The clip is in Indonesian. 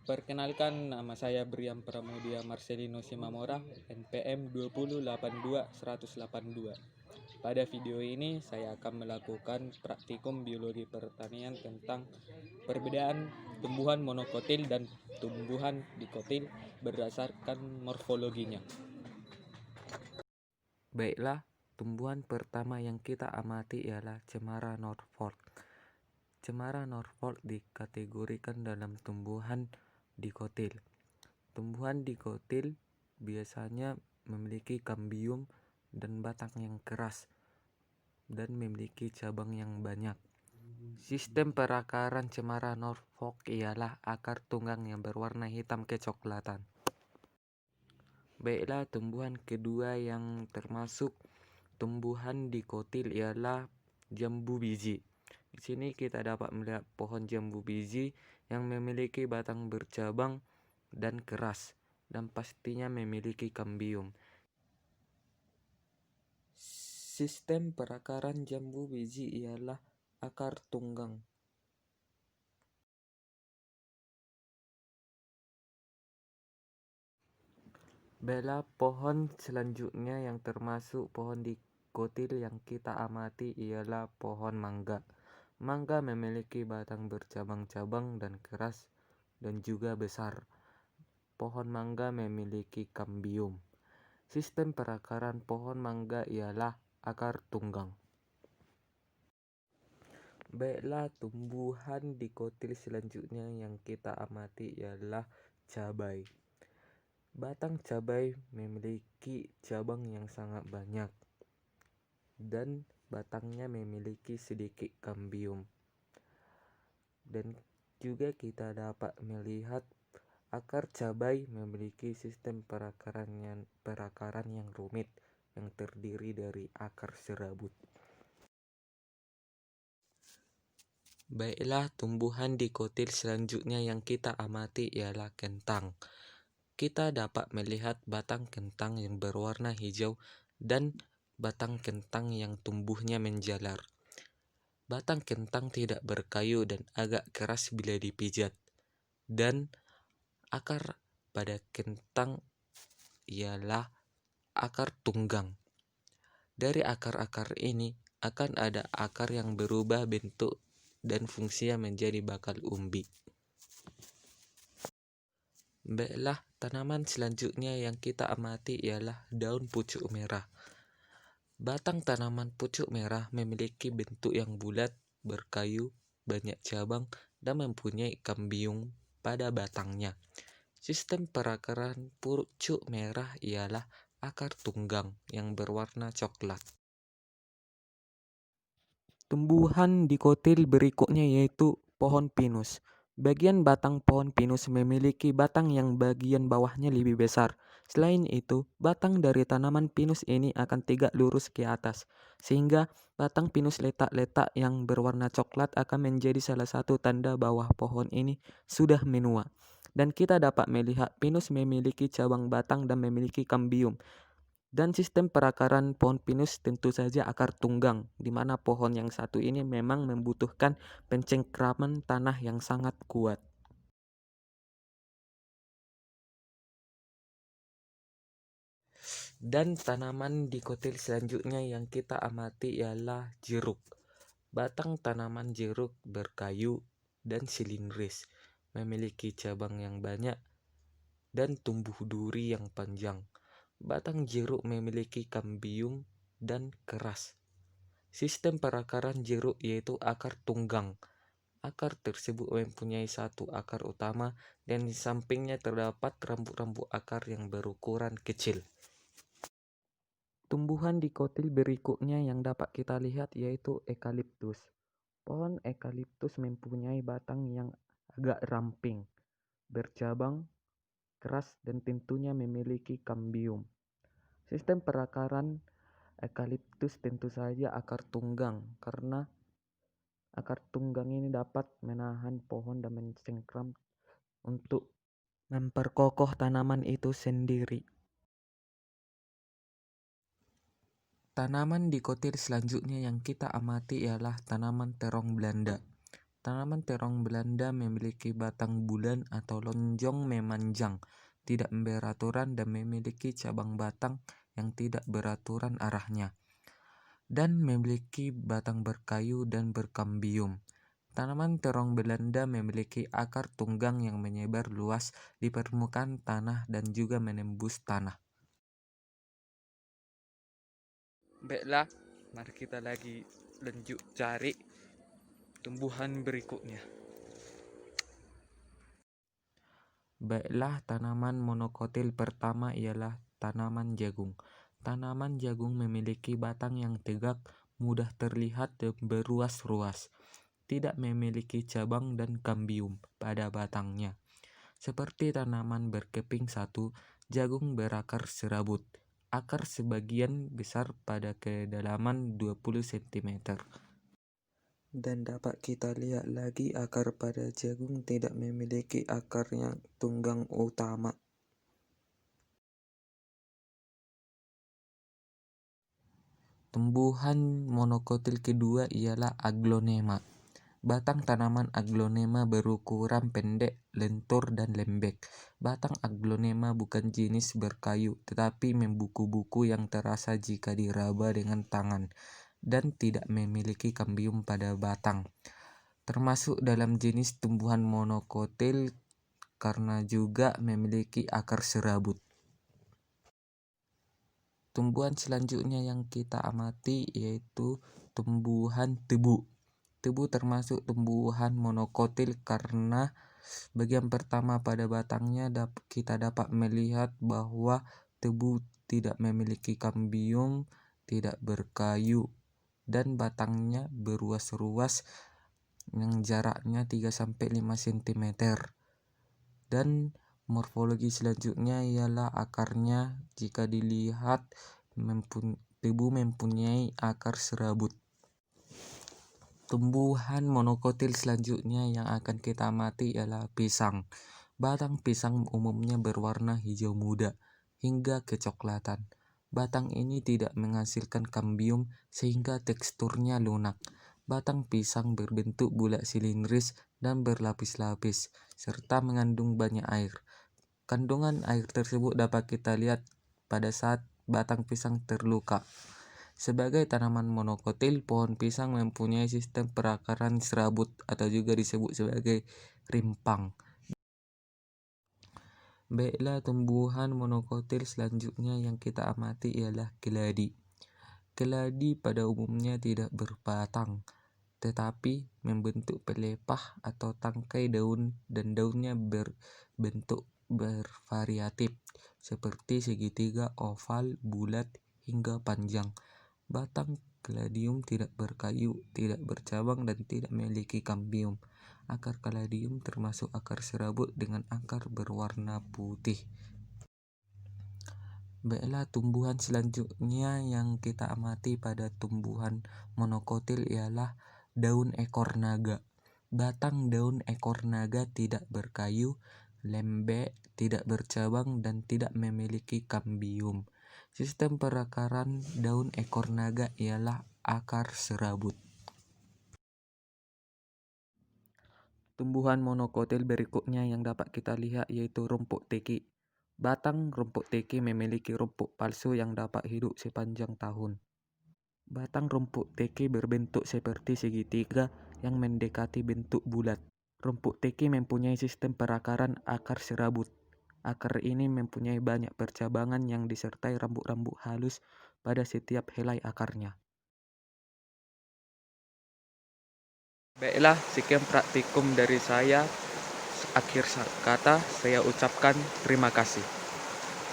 Perkenalkan, nama saya Brian Pramudia Marcelino Simamora, NPM 2082182. Pada video ini saya akan melakukan praktikum biologi pertanian tentang perbedaan tumbuhan monokotil dan tumbuhan dikotil berdasarkan morfologinya. Baiklah, tumbuhan pertama yang kita amati ialah cemara Norfolk. Cemara Norfolk dikategorikan dalam tumbuhan dikotil. Tumbuhan dikotil biasanya memiliki kambium dan batang yang keras dan memiliki cabang yang banyak. Sistem perakaran cemara Norfolk ialah akar tunggang yang berwarna hitam kecoklatan. Baiklah, tumbuhan kedua yang termasuk tumbuhan dikotil ialah jambu biji. Di sini kita dapat melihat pohon jambu biji yang memiliki batang bercabang dan keras dan pastinya memiliki kambium. Sistem perakaran jambu biji ialah akar tunggang. Baiklah, pohon selanjutnya yang termasuk pohon dikotil yang kita amati ialah pohon mangga. Mangga memiliki batang bercabang-cabang dan keras dan juga besar. Pohon mangga memiliki kambium. Sistem perakaran pohon mangga ialah akar tunggang. Baiklah, tumbuhan dikotil selanjutnya yang kita amati ialah cabai. Batang cabai memiliki cabang yang sangat banyak dan batangnya memiliki sedikit kambium. Dan juga kita dapat melihat akar cabai memiliki sistem perakaran yang rumit yang terdiri dari akar serabut. Baiklah, tumbuhan dikotil selanjutnya yang kita amati ialah kentang. Kita dapat melihat batang kentang yang berwarna hijau dan batang kentang yang tumbuhnya menjalar. Batang kentang tidak berkayu dan agak keras bila dipijat. Dan akar pada kentang ialah akar tunggang. Dari akar-akar ini akan ada akar yang berubah bentuk dan fungsinya menjadi bakal umbi. Baiklah, tanaman selanjutnya yang kita amati ialah daun pucuk merah. Batang tanaman pucuk merah memiliki bentuk yang bulat, berkayu, banyak cabang, dan mempunyai kambium pada batangnya. Sistem perakaran pucuk merah ialah akar tunggang yang berwarna coklat. Tumbuhan dikotil berikutnya yaitu pohon pinus. Bagian batang pohon pinus memiliki batang yang bagian bawahnya lebih besar. Selain itu, batang dari tanaman pinus ini akan tegak lurus ke atas, sehingga batang pinus letak-letak yang berwarna coklat akan menjadi salah satu tanda bahwa pohon ini sudah menua. Dan kita dapat melihat pinus memiliki cabang batang dan memiliki kambium. Dan sistem perakaran pohon pinus tentu saja akar tunggang, di mana pohon yang satu ini memang membutuhkan pencengkraman tanah yang sangat kuat. Dan tanaman dikotil selanjutnya yang kita amati ialah jeruk. Batang tanaman jeruk berkayu dan silindris, memiliki cabang yang banyak dan tumbuh duri yang panjang. Batang jeruk memiliki kambium dan keras. Sistem perakaran jeruk yaitu akar tunggang. Akar tersebut mempunyai satu akar utama dan di sampingnya terdapat rambut-rambut akar yang berukuran kecil. Tumbuhan dikotil berikutnya yang dapat kita lihat yaitu eukaliptus. Pohon eukaliptus mempunyai batang yang agak ramping, bercabang, keras dan tentunya memiliki kambium. Sistem perakaran eukaliptus tentu saja akar tunggang, karena akar tunggang ini dapat menahan pohon dan mencengkram untuk memperkokoh tanaman itu sendiri. Tanaman dikotil selanjutnya yang kita amati ialah tanaman terong Belanda. Tanaman terong Belanda memiliki batang bulan atau lonjong memanjang, tidak beraturan dan memiliki cabang batang yang tidak beraturan arahnya, dan memiliki batang berkayu dan berkambium. Tanaman terong Belanda memiliki akar tunggang yang menyebar luas di permukaan tanah dan juga menembus tanah. Baiklah, mari kita lagi lanjut cari tumbuhan berikutnya. Baiklah, tanaman monokotil pertama ialah tanaman jagung. Tanaman jagung memiliki batang yang tegak, mudah terlihat dan beruas-ruas. Tidak memiliki cabang dan kambium pada batangnya. Seperti tanaman berkeping satu, jagung berakar serabut. Akar sebagian besar pada kedalaman 20 cm. Dan dapat kita lihat lagi akar pada jagung tidak memiliki akar yang tunggang utama. Tumbuhan monokotil kedua ialah aglonema. Batang tanaman aglonema berukuran pendek, lentur, dan lembek. Batang aglonema bukan jenis berkayu, tetapi membuku-buku yang terasa jika diraba dengan tangan, dan tidak memiliki kambium pada batang. Termasuk dalam jenis tumbuhan monokotil karena juga memiliki akar serabut. Tumbuhan selanjutnya yang kita amati yaitu tumbuhan tebu. Tebu termasuk tumbuhan monokotil karena bagian pertama pada batangnya kita dapat melihat bahwa tebu tidak memiliki kambium, tidak berkayu, dan batangnya beruas-ruas yang jaraknya 3-5 cm. Dan morfologi selanjutnya ialah akarnya. Jika dilihat, tebu mempunyai akar serabut. Tumbuhan monokotil selanjutnya yang akan kita amati ialah pisang. Batang pisang umumnya berwarna hijau muda hingga kecoklatan. Batang ini tidak menghasilkan kambium sehingga teksturnya lunak. Batang pisang berbentuk bulat silindris dan berlapis-lapis, serta mengandung banyak air. Kandungan air tersebut dapat kita lihat pada saat batang pisang terluka. Sebagai tanaman monokotil, pohon pisang mempunyai sistem perakaran serabut atau juga disebut sebagai rimpang. Baiklah, tumbuhan monokotil selanjutnya yang kita amati ialah keladi. Keladi pada umumnya tidak berbatang, tetapi membentuk pelepah atau tangkai daun, dan daunnya berbentuk bervariatif seperti segitiga, oval, bulat, hingga panjang. Batang keladium tidak berkayu, tidak bercabang, dan tidak memiliki kambium. Akar keladium termasuk akar serabut dengan akar berwarna putih. Baiklah, tumbuhan selanjutnya yang kita amati pada tumbuhan monokotil ialah daun ekor naga. Batang daun ekor naga tidak berkayu, lembek, tidak bercabang, dan tidak memiliki kambium. Sistem perakaran daun ekor naga ialah akar serabut. Tumbuhan monokotil berikutnya yang dapat kita lihat yaitu rumput teki. Batang rumput teki memiliki rumput palsu yang dapat hidup sepanjang tahun. Batang rumput teki berbentuk seperti segitiga yang mendekati bentuk bulat. Rumput teki mempunyai sistem perakaran akar serabut. Akar ini mempunyai banyak percabangan yang disertai rambut-rambut halus pada setiap helai akarnya. Baiklah, sekian praktikum dari saya. Akhir kata, saya ucapkan terima kasih.